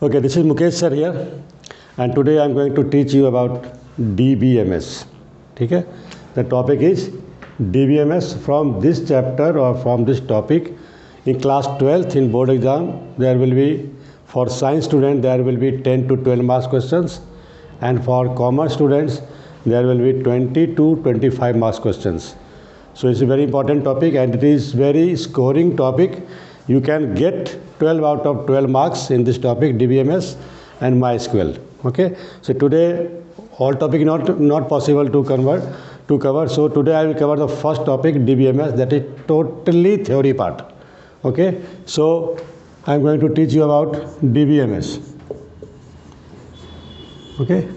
Okay, this is Mukesh sir here, and today I am going to teach you about DBMS. ठीक है? The topic is DBMS. From this chapter or from this topic, in class 12th in board exam, there will be, for science student there will be 10 to 12 marks questions, and for commerce students there will be 20 to 25 marks questions. So it's a very important topic and it is very scoring topic. You can get 12 out of 12 marks in this topic, DBMS and MySQL. Okay, so today all topic not possible to cover. So today I will cover the first topic, DBMS, that is totally theory part. Okay, so I am going to teach you about DBMS. Okay,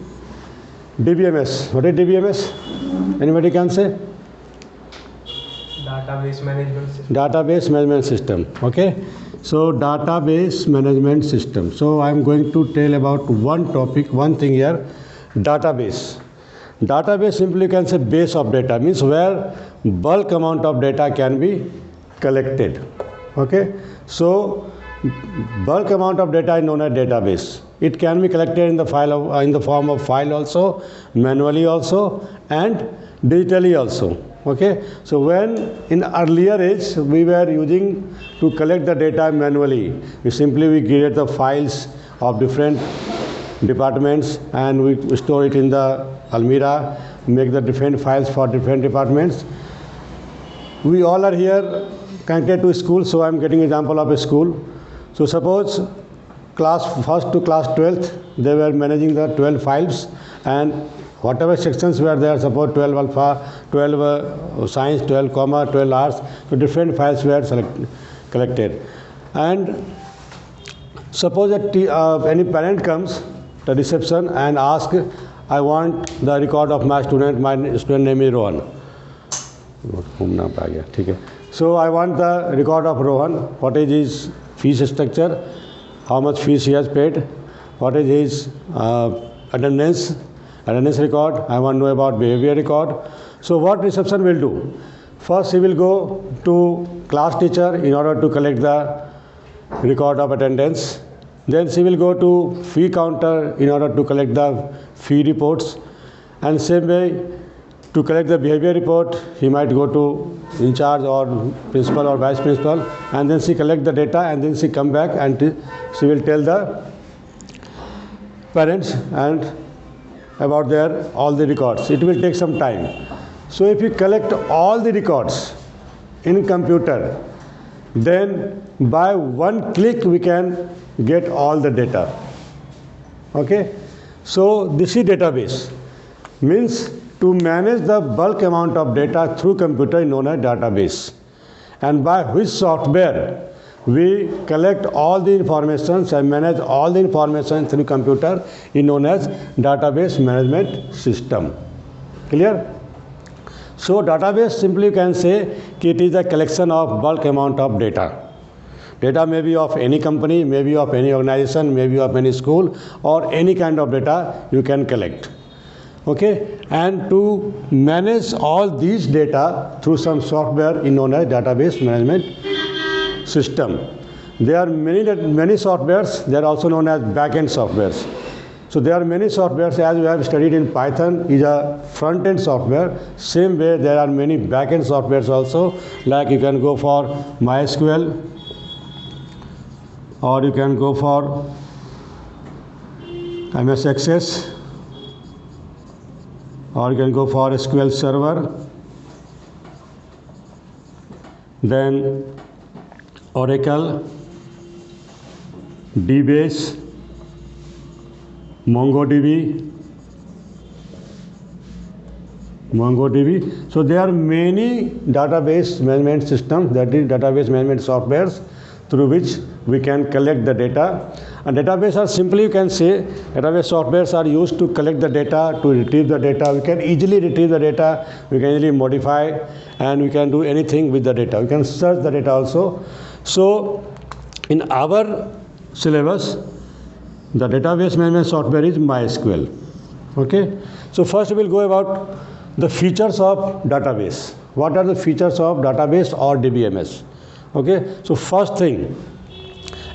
DBMS. What is DBMS? Anybody can say? Database management system. Database management system. Okay, so database management system. So I am going to tell about one topic, one thing here. Database. Database simply you can say base of data, means where bulk amount of data can be collected. Okay, so bulk amount of data is known as database. It can be collected in the form of file also, manually also, and digitally also. Okay, so when in earlier age we were using to collect the data manually, we create the files of different departments and we store it in the Almira, make the different files for different departments. We all are here connected to school, so I am getting example of a school. So suppose class 1st to class 12th, they were managing the 12 files, and whatever sections were there, suppose 12 alpha, 12 science, 12 comma, 12 arts, so different files were collected. And suppose that any parent comes to reception and ask, I want the record of my student name is Rohan. So I want the record of Rohan, what is his fees structure, how much fees he has paid, what is his attendance record, I want to know about behavior record. So what reception will do? First he will go to class teacher in order to collect the record of attendance. Then she will go to fee counter in order to collect the fee reports. And same way, to collect the behavior report, he might go to in charge or principal or vice principal, and then she collect the data, and then she come back and she will tell the parents and about their all the records. It will take some time. So if you collect all the records in computer, then by one click we can get all the data. Okay, so this is database, means to manage the bulk amount of data through computer is known as database, and by which software we collect all the information and manage all the information through computer is known as database management system. Clear? So database simply you can say that it is a collection of bulk amount of data. Data may be of any company, may be of any organization, may be of any school, or any kind of data you can collect. Okay, and to manage all these data through some software is known as database management system. There are many softwares. They are also known as back-end softwares. So there are many softwares, as we have studied in Python is a front-end software. Same way there are many back-end softwares also, like you can go for MySQL, or you can go for MS Access, or you can go for SQL Server, then Oracle, DBase, MongoDB. So there are many database management systems, that is database management softwares, through which we can collect the data. And database are simply, you can say, database softwares are used to collect the data, to retrieve the data. We can easily retrieve the data, we can easily modify, and we can do anything with the data. We can search the data also. So in our syllabus, the database management software is MySQL. Okay, so first we will go about the features of database. What are the features of database or DBMS? Okay, so first thing,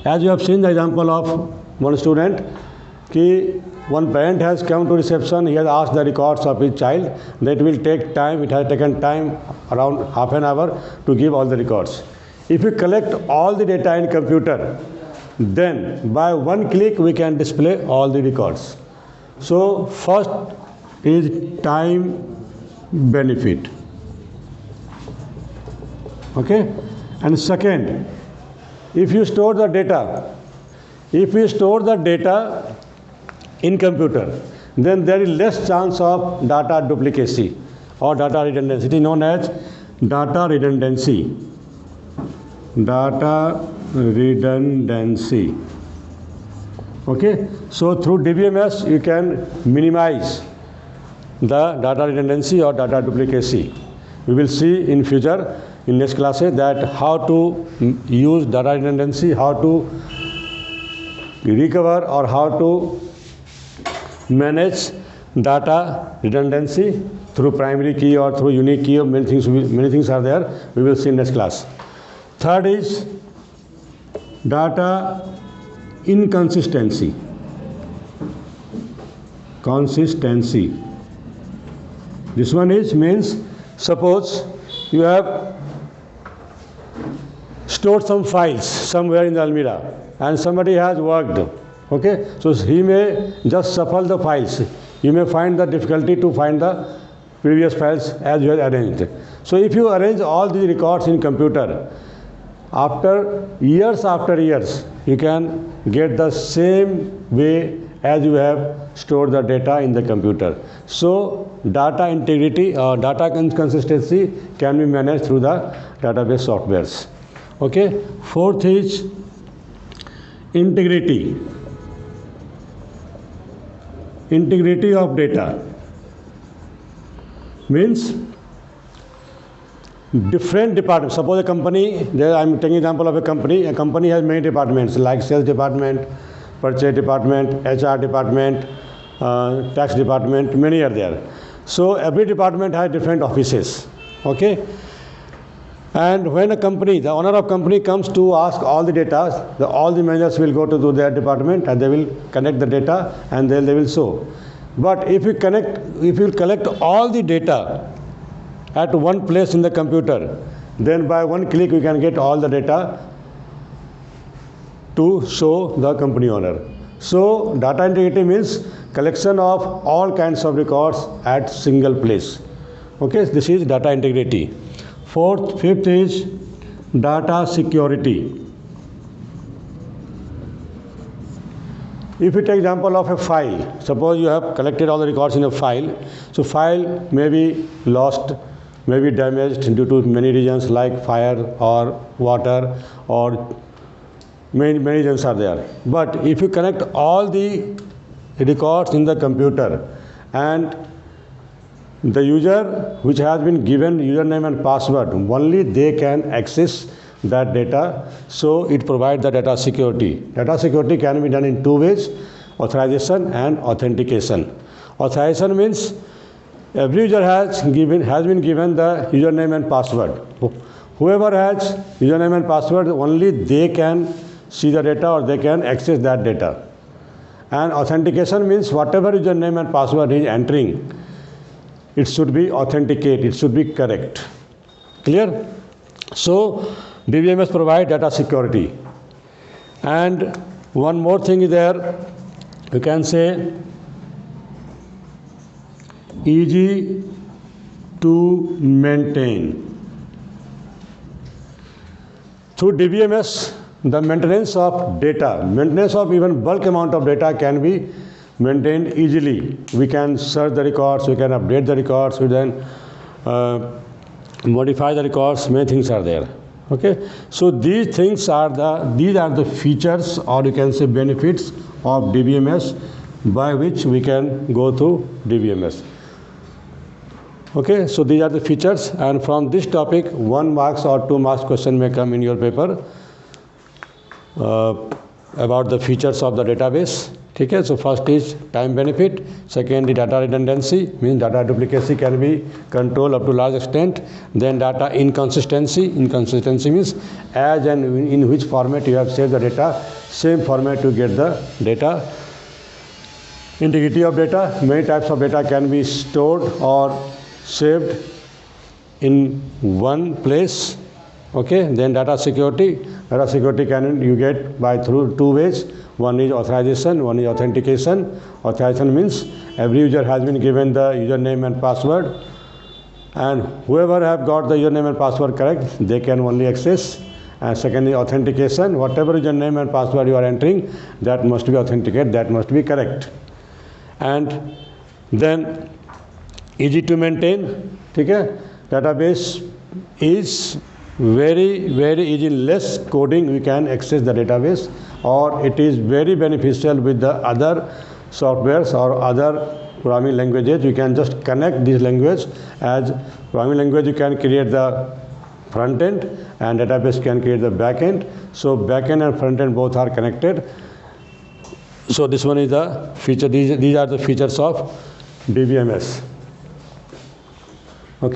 as you have seen the example of one student कि one parent has come to reception, he has asked the records of his child. That will take time, it has taken time around half an hour to give all the records. If we collect all the data in computer, then by one click we can display all the records. So first is time benefit. Okay, and second, if you store the data in computer, then there is less chance of data duplicacy or data redundancy. It is known as data redundancy. Okay, so through DBMS you can minimize the data redundancy or data duplicacy. We will see in future in next classes that how to use data redundancy, how to recover or how to manage data redundancy through primary key or through unique key. Many things are there. We will see in next class. Third is data inconsistency. Consistency. This one means suppose you have stored some files somewhere in the Almirah and somebody has worked. Okay, so he may just shuffle the files. You may find the difficulty to find the previous files as you have arranged. So if you arrange all these records in computer, after years, you can get the same way as you have stored the data in the computer. So data integrity or data consistency can be managed through the database softwares. Okay, fourth is integrity. Integrity of data means different departments. Suppose a company, I am taking example of a company has many departments like sales department, purchase department, HR department, tax department, many are there. So every department has different offices. Okay, and when a company, the owner of company comes to ask all the data, all the managers will go to their department and they will connect the data and then they will show. But if you collect all the data at one place in the computer, then by one click we can get all the data to show the company owner. So data integrity means collection of all kinds of records at single place. Okay, this is data integrity. Fifth is data security. If you take example of a file, suppose you have collected all the records in a file, so file may be lost, may be damaged due to many reasons like fire or water or many reasons are there. But if you connect all the records in the computer and the user which has been given username and password, only they can access that data, so it provides the data security. Data security can be done in two ways: authorization and authentication. Authorization means every user has been given the username and password. Whoever has username and password, only they can see the data or they can access that data. And authentication means whatever username and password is entering, it should be authenticated, it should be correct. Clear? So DBMS provide data security. And one more thing is there, you can say easy to maintain. Through DBMS, the maintenance of data, maintenance of even bulk amount of data can be maintained easily. We can search the records, we can update the records, we then modify the records, many things are there. Okay, so these are the features, or you can say benefits of DBMS, by which we can go through DBMS. Okay, so these are the features, and from this topic 1 marks or 2 marks question may come in your paper about the features of the database. ठीक है. So first is time benefit, second is data redundancy, means data duplicacy can be controlled up to large extent. Then data inconsistency means as and in which format you have saved the data, same format to get the data. Integrity of data, many types of data can be stored or saved in one place. Okay, then data security can you get by through two ways. One is authorization, one is authentication. Authorization means every user has been given the username and password, and whoever have got the username and password correct, they can only access. And second is authentication, whatever username and password you are entering, that must be authenticated, that must be correct. And then easy to maintain. Okay? Database is very easy, less coding we can access the database, or it is very beneficial with the other softwares or other programming languages. You can just connect this language. As programming language, you can create the front end, and database can create the back end. So back end and front end both are connected. So this one is the feature. These are the features of DBMS.